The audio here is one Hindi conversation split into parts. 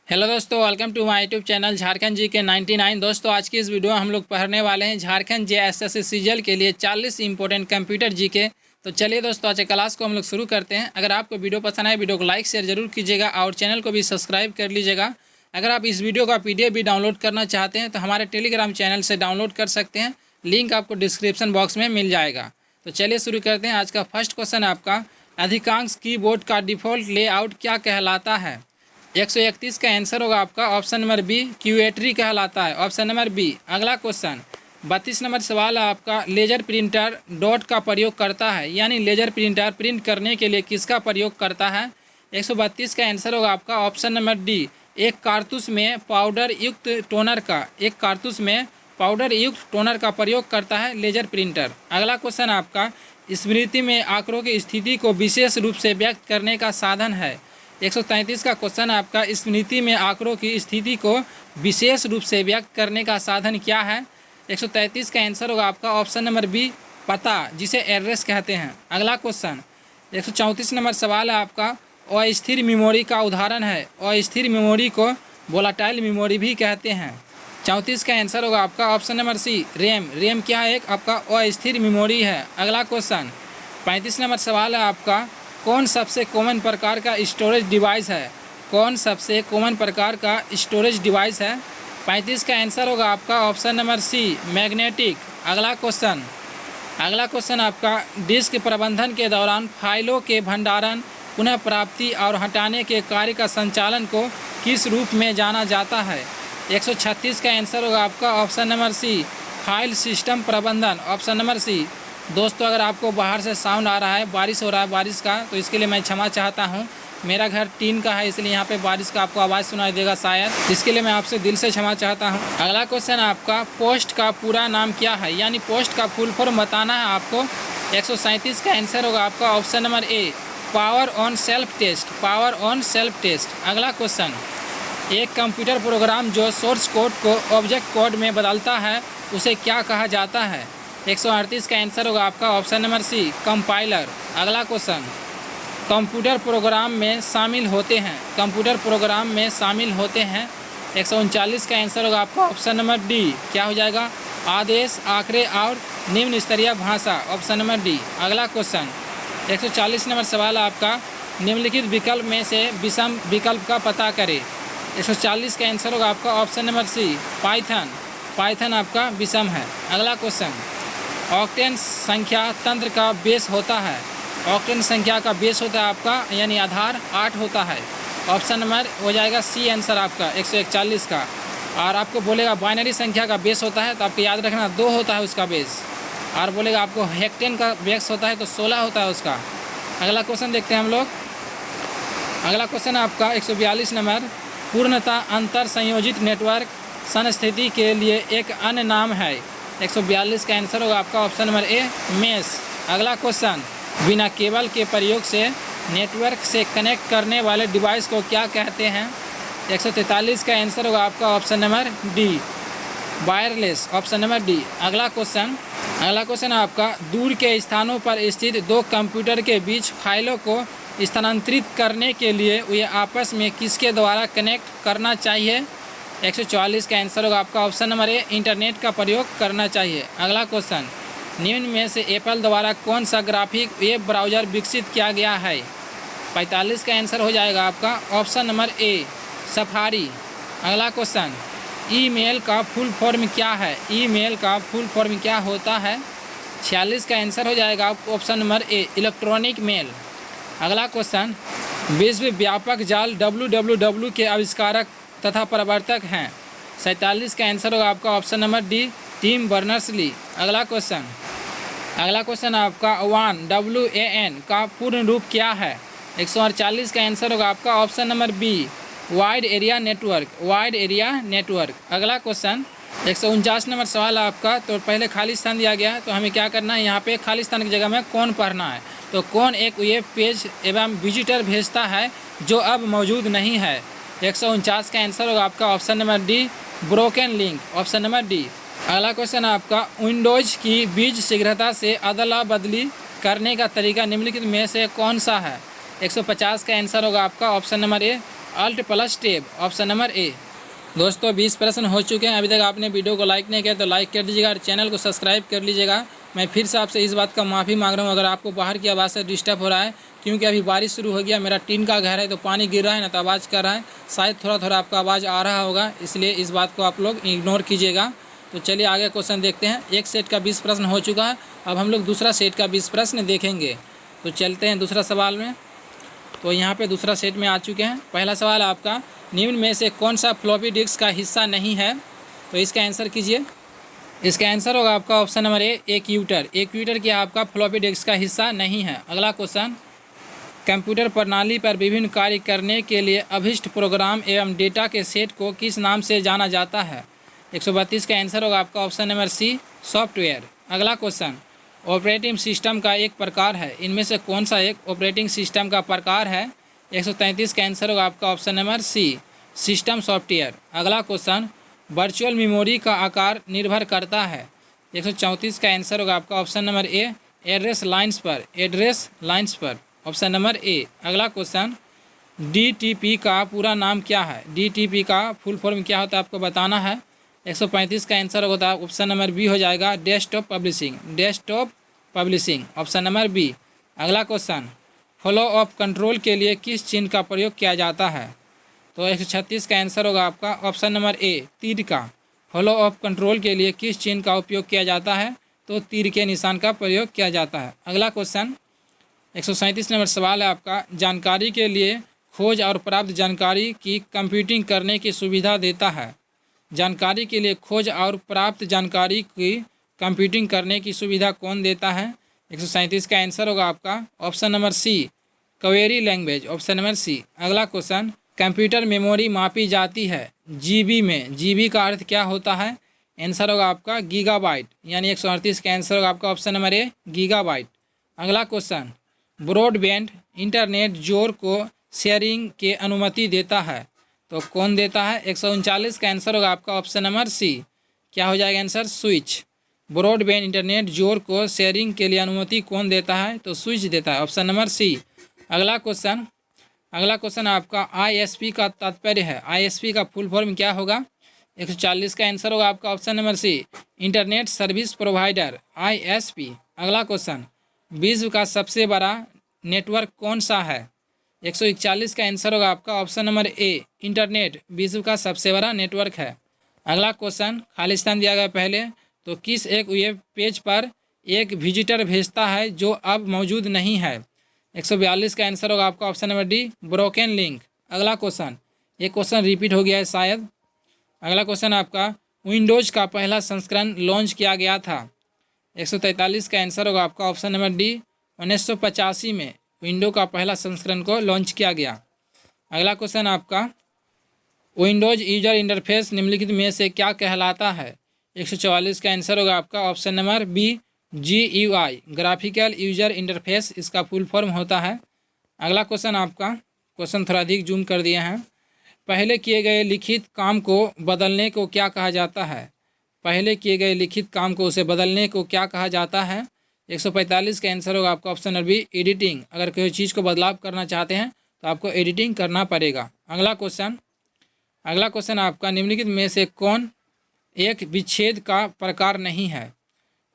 हेलो दोस्तों, welcome to my YouTube channel Jharkhand G K 99। दोस्तों आज की इस वीडियो में हम लोग पढ़ने वाले हैं झारखंड जेएसएससी सीजीएल के लिए 40 इंपॉर्टेंट कंप्यूटर जी के। तो चलिए दोस्तों आज क्लास को हम लोग शुरू करते हैं। अगर आपको वीडियो पसंद आए वीडियो को लाइक शेयर जरूर कीजिएगा और चैनल को भी सब्सक्राइब कर लीजिएगा। अगर आप इस वीडियो का PDF भी डाउनलोड करना चाहते हैं तो हमारे टेलीग्राम चैनल से डाउनलोड कर सकते हैं, लिंक आपको डिस्क्रिप्शन बॉक्स में मिल जाएगा। तो चलिए शुरू करते हैं। आज का फर्स्ट क्वेश्चन है आपका, अधिकांश कीबोर्ड का डिफ़ॉल्ट लेआउट क्या कहलाता है? 131 का आंसर होगा आपका ऑप्शन नंबर बी, क्यूएट्री कहलाता है, ऑप्शन नंबर बी। अगला क्वेश्चन 32 नंबर सवाल है आपका, लेजर प्रिंटर डॉट का प्रयोग करता है, यानी लेजर प्रिंटर प्रिंट करने के लिए किसका प्रयोग करता है? 132 का आंसर होगा आपका ऑप्शन नंबर डी, एक कारतूस में पाउडर युक्त टोनर का प्रयोग करता है लेजर प्रिंटर। अगला क्वेश्चन आपका, स्मृति में आंकड़ों की स्थिति को विशेष रूप से व्यक्त करने का साधन है। 133 का क्वेश्चन आपका, स्मृति में आंकड़ों की स्थिति को विशेष रूप से व्यक्त करने का साधन क्या है? 133 का आंसर होगा आपका ऑप्शन नंबर बी, पता, जिसे एड्रेस कहते हैं। अगला क्वेश्चन 134 नंबर सवाल है आपका, अस्थिर मेमोरी का उदाहरण है। अस्थिर मेमोरी को वोलाटाइल मेमोरी भी कहते हैं। 34 का आंसर होगा आपका option number C, RAM. RAM क्या है? एक आपका अस्थिर मेमोरी है। अगला क्वेश्चन 35 नंबर सवाल है आपका, कौन सबसे कॉमन प्रकार का स्टोरेज डिवाइस है? कौन सबसे कॉमन प्रकार का स्टोरेज डिवाइस है? 35 का आंसर होगा आपका ऑप्शन नंबर सी, मैग्नेटिक। अगला क्वेश्चन आपका, डिस्क प्रबंधन के दौरान फाइलों के भंडारण, पुनः प्राप्ति और हटाने के कार्य का संचालन को किस रूप में जाना जाता है? 136 का आंसर होगा आपका option number C, file system प्रबंधन, ऑप्शन नंबर सी। दोस्तों अगर आपको बाहर से साउंड आ रहा है, बारिश हो रहा है बारिश का, तो इसके लिए मैं क्षमा चाहता हूं। मेरा घर टीन का है, इसलिए यहाँ पे बारिश का आपको आवाज़ सुनाई देगा शायद, इसके लिए मैं आपसे दिल से क्षमा चाहता हूं। अगला क्वेश्चन आपका, पोस्ट का पूरा नाम क्या है, यानी पोस्ट का फुल फॉर्म बताना है आपको। 137 का आंसर होगा आपका option number A, power on self test. अगला क्वेश्चन, एक कंप्यूटर प्रोग्राम जो सोर्स कोड को ऑब्जेक्ट कोड में बदलता है उसे क्या कहा जाता है? 138 का आंसर होगा आपका ऑप्शन नंबर सी, कंपाइलर। अगला क्वेश्चन, कंप्यूटर प्रोग्राम में शामिल होते हैं। 139 का आंसर होगा आपका ऑप्शन नंबर डी, क्या हो जाएगा? आदेश, आंकड़े और निम्न स्तरीय भाषा, ऑप्शन नंबर डी। अगला क्वेश्चन 140 नंबर सवाल आपका, निम्नलिखित विकल्प में से विषम विकल्प का पता करें। 140 का आंसर होगा आपका ऑप्शन नंबर सी, पाइथन आपका विषम है। अगला क्वेश्चन, ऑक्टेन संख्या तंत्र का बेस होता है। ऑक्टेन संख्या का बेस होता है आपका, यानी आधार 8 होता है। ऑप्शन नंबर हो जाएगा सी आंसर आपका 141 का। और आपको बोलेगा बाइनरी संख्या का बेस होता है, तो आपको याद रखना 2 होता है उसका बेस। और बोलेगा आपको हेक्टेन का बेस होता है तो 16 होता है उसका। अगला क्वेश्चन देखते हैं हम लोग। अगला क्वेश्चन आपका 142 नंबर, पूर्णतः अंतर संयोजित नेटवर्क संस्थिति के लिए एक अन्य नाम है। 142 का आंसर होगा आपका ऑप्शन नंबर ए, मेश। अगला क्वेश्चन, बिना केबल के प्रयोग से नेटवर्क से कनेक्ट करने वाले डिवाइस को क्या कहते हैं? 143 का आंसर होगा आपका option number D, wireless, option number D. अगला क्वेश्चन आपका, दूर के स्थानों पर स्थित दो कंप्यूटर के बीच फाइलों को स्थानांतरित करने के लिए वे आपस में किसके द्वारा कनेक्ट करना चाहिए? 144 का आंसर होगा आपका ऑप्शन नंबर ए, इंटरनेट का प्रयोग करना चाहिए। अगला क्वेश्चन, निम्न में से एप्पल द्वारा कौन सा ग्राफिक वेब ब्राउज़र विकसित किया गया है? 45 का आंसर हो जाएगा आपका ऑप्शन नंबर ए, सफारी। अगला क्वेश्चन, ईमेल का फुल फॉर्म क्या है? ईमेल का फुल फॉर्म क्या होता है? 46 का आंसर हो जाएगा option number A, electronic mail. अगला क्वेश्चन, विश्वव्यापक जाल WWW के आविष्कारक तथा प्रवर्तक हैं। 47 का आंसर होगा आपका option number D, Tim Berners-Lee. अगला क्वेश्चन आपका, WAN का पूर्ण रूप क्या है? 148 का आंसर होगा आपका option number B, wide area network. अगला क्वेश्चन 149 नंबर सवाल आपका, तो पहले खाली स्थान दिया गया है, तो हमें क्या करना है, यहाँ पे खाली स्थान की जगह में कौन पढ़ना है। तो कौन एक वेब पेज एवं विजिटर भेजता है जो अब मौजूद नहीं है? 149 का आंसर होगा आपका option number D, broken link, option number D. अगला क्वेश्चन आपका, विंडोज की बीज शीघ्रता से अदला बदली करने का तरीका निम्नलिखित में से कौन सा है? 150 का आंसर होगा आपका option number A, alt plus tab, option number A. दोस्तों 20 प्रश्न हो चुके हैं। अभी तक आपने वीडियो को लाइक नहीं किया तो लाइक कर दीजिएगा और चैनल को सब्सक्राइब कर लीजिएगा। मैं फिर से आपसे इस बात का माफ़ी मांग रहा हूँ अगर आपको बाहर की आवाज़ से डिस्टर्ब हो रहा है, क्योंकि अभी बारिश शुरू हो गया। मेरा टीन का घर है तो पानी गिर रहा है ना, तो आवाज़ कर रहा है। शायद थोड़ा थोड़ा आपका आवाज़ आ रहा होगा, इसलिए इस बात को आप लोग इग्नोर कीजिएगा। तो चलिए आगे क्वेश्चन देखते हैं। एक सेट का 20 प्रश्न हो चुका है, अब हम लोग दूसरा सेट का 20 प्रश्न देखेंगे। तो चलते हैं दूसरा सवाल में। तो यहाँ पे दूसरा सेट में आ चुके हैं। पहला सवाल आपका, निम्न में से कौन सा फ्लॉपी डिस्क का हिस्सा नहीं है? तो इसका आंसर कीजिए। इसका आंसर होगा आपका ऑप्शन नंबर ए, एक्यूटर। एक्यूटर क्या आपका फ्लॉपी डिस्क का हिस्सा नहीं है। अगला क्वेश्चन, कंप्यूटर प्रणाली पर विभिन्न कार्य करने के लिए अभिष्ट प्रोग्राम एवं डेटा के सेट को किस नाम से जाना जाता है? 132 का आंसर होगा आपका ऑप्शन नंबर सी, सॉफ्टवेयर। अगला क्वेश्चन, ऑपरेटिंग सिस्टम का एक प्रकार है, इनमें से कौन सा एक ऑपरेटिंग सिस्टम का प्रकार है? 133 का आंसर होगा आपका option number C, system software. अगला क्वेश्चन, वर्चुअल मेमोरी का आकार निर्भर करता है। 134 का आंसर होगा आपका ऑप्शन नंबर ए, एड्रेस लाइन्स पर, एड्रेस लाइन्स पर, ऑप्शन नंबर ए। अगला क्वेश्चन, डीटीपी का पूरा नाम क्या है? डीटीपी का फुल फॉर्म क्या होता है आपको बताना है। 135 का आंसर होता है ऑप्शन नंबर बी हो जाएगा, desktop publishing, desktop publishing, option number B. अगला क्वेश्चन, फ्लो ऑफ कंट्रोल के लिए किस चिन्ह का प्रयोग किया जाता है? तो 136 का आंसर होगा आपका ऑप्शन नंबर ए, तीर का। फ्लो ऑफ कंट्रोल के लिए किस चिन्ह का उपयोग किया जाता है? तो तीर के निशान का प्रयोग किया जाता है। अगला क्वेश्चन, 137 नंबर सवाल है आपका, जानकारी के लिए खोज और प्राप्त जानकारी की कंप्यूटिंग करने की सुविधा देता है। जानकारी के लिए खोज और प्राप्त जानकारी की कंप्यूटिंग करने की सुविधा कौन देता है? 137 का आंसर होगा आपका option number C, query language, option number C. अगला क्वेश्चन, कंप्यूटर मेमोरी मापी जाती है जीबी में, जीबी का अर्थ क्या होता है? आंसर होगा आपका गीगाबाइट, यानी 138 का आंसर होगा आपका ऑप्शन नंबर ए, गीगाबाइट। अगला क्वेश्चन, ब्रॉडबैंड इंटरनेट जोड़ को शेयरिंग के अनुमति देता है, तो कौन देता है? 139 का आंसर होगा आपका ऑप्शन नंबर सी, क्या हो जाएगा आंसर? स्विच। ब्रॉडबैंड इंटरनेट जोड़ को शेयरिंग के लिए अनुमति कौन देता है? तो स्विच देता है, ऑप्शन नंबर सी। अगला क्वेश्चन आपका, आईएसपी का तात्पर्य है, आईएसपी का फुल फॉर्म क्या होगा? 140 का आंसर होगा आपका option number C, internet service provider, ISP. अगला क्वेश्चन, विश्व का सबसे बड़ा नेटवर्क कौन सा है? 141 का आंसर होगा आपका ऑप्शन नंबर ए, इंटरनेट विश्व का सबसे बड़ा नेटवर्क है। अगला क्वेश्चन, खालिस्तान दिया गया पहले, तो किस एक वेब पेज पर एक विजिटर भेजता है जो अब मौजूद नहीं है? 142 का आंसर होगा आपका option number D, broken link. अगला क्वेश्चन, एक क्वेश्चन रिपीट हो गया है शायद। अगला क्वेश्चन आपका, विंडोज़ का पहला संस्करण लॉन्च किया गया था। 143 का आंसर होगा आपका ऑप्शन नंबर डी, 1985 में विंडो का पहला संस्करण को लॉन्च किया गया। अगला क्वेश्चन आपका, विंडोज़ यूजर इंटरफेस निम्नलिखित में से क्या कहलाता है? 144 का आंसर होगा आपका option number B, GUI, graphical user interface इसका फुल फॉर्म होता है। अगला क्वेश्चन आपका, क्वेश्चन थोड़ा अधिक जूम कर दिए हैं। पहले किए गए लिखित काम को बदलने को क्या कहा जाता है? पहले किए गए लिखित काम को उसे बदलने को क्या कहा जाता है? 145 का आंसर होगा आपका ऑप्शन नंबर बी, एडिटिंग। अगर कोई चीज़ को बदलाव करना चाहते हैं तो आपको एडिटिंग करना पड़ेगा। अगला क्वेश्चन आपका, निम्नलिखित में से कौन एक विच्छेद का प्रकार नहीं है?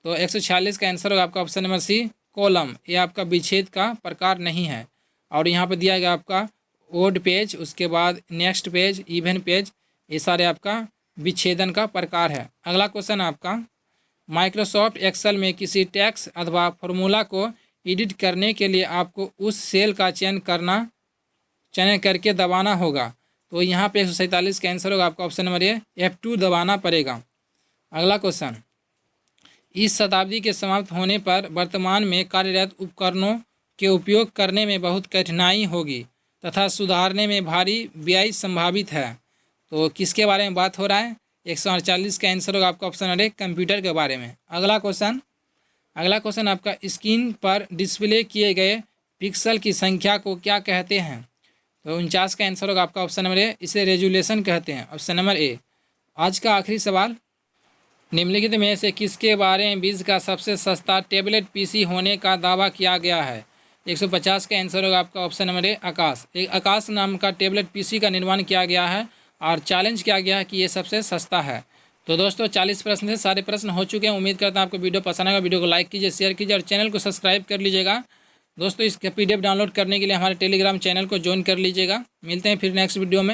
तो 146 का आंसर होगा आपका ऑप्शन नंबर सी, कॉलम। ये आपका विच्छेद का प्रकार नहीं है। और यहाँ पर दिया गया आपका ओड पेज, उसके बाद नेक्स्ट पेज, इवन पेज, ये सारे आपका विच्छेदन का प्रकार है। अगला क्वेश्चन आपका, माइक्रोसॉफ्ट एक्सेल में किसी टेक्स्ट अथवा फॉर्मूला को एडिट करने के लिए आपको उस सेल का चयन करके दबाना होगा। तो यहाँ पे 147 का आंसर होगा आपका ऑप्शन नंबर ए, F2 दबाना पड़ेगा। अगला क्वेश्चन, इस शताब्दी के समाप्त होने पर वर्तमान में कार्यरत उपकरणों के उपयोग करने में बहुत कठिनाई होगी तथा सुधारने में भारी व्यय संभावित है। तो किसके बारे में बात हो रहा है? 148 का आंसर होगा आपका ऑप्शन नंबर ए, कंप्यूटर के बारे में। अगला क्वेश्चन आपका, स्क्रीन पर डिस्प्ले किए गए पिक्सल की संख्या को क्या कहते हैं? तो 49 का आंसर होगा आपका ऑप्शन नंबर ए, इसे रेजुलेशन कहते हैं, ऑप्शन नंबर ए। आज का आखिरी सवाल, निम्नलिखित में से किसके बारे में विश्व का सबसे सस्ता टैबलेट PC होने का दावा किया गया है? 150 का आंसर होगा आपका ऑप्शन नंबर ए आकाश। एक आकाश नाम का टेबलेट पीसी का निर्माण किया गया है और चैलेंज किया गया है कि ये सबसे सस्ता है। तो दोस्तों 40 प्रश्न से सारे प्रश्न हो चुके हैं। उम्मीद करता हूँ आपको वीडियो पसंद आएगा। वीडियो को लाइक कीजिए, शेयर कीजिए और चैनल को सब्सक्राइब कर लीजिएगा। दोस्तों इसका PDF डाउनलोड करने के लिए हमारे टेलीग्राम चैनल को ज्वाइन कर लीजिएगा। मिलते हैं फिर नेक्स्ट वीडियो में।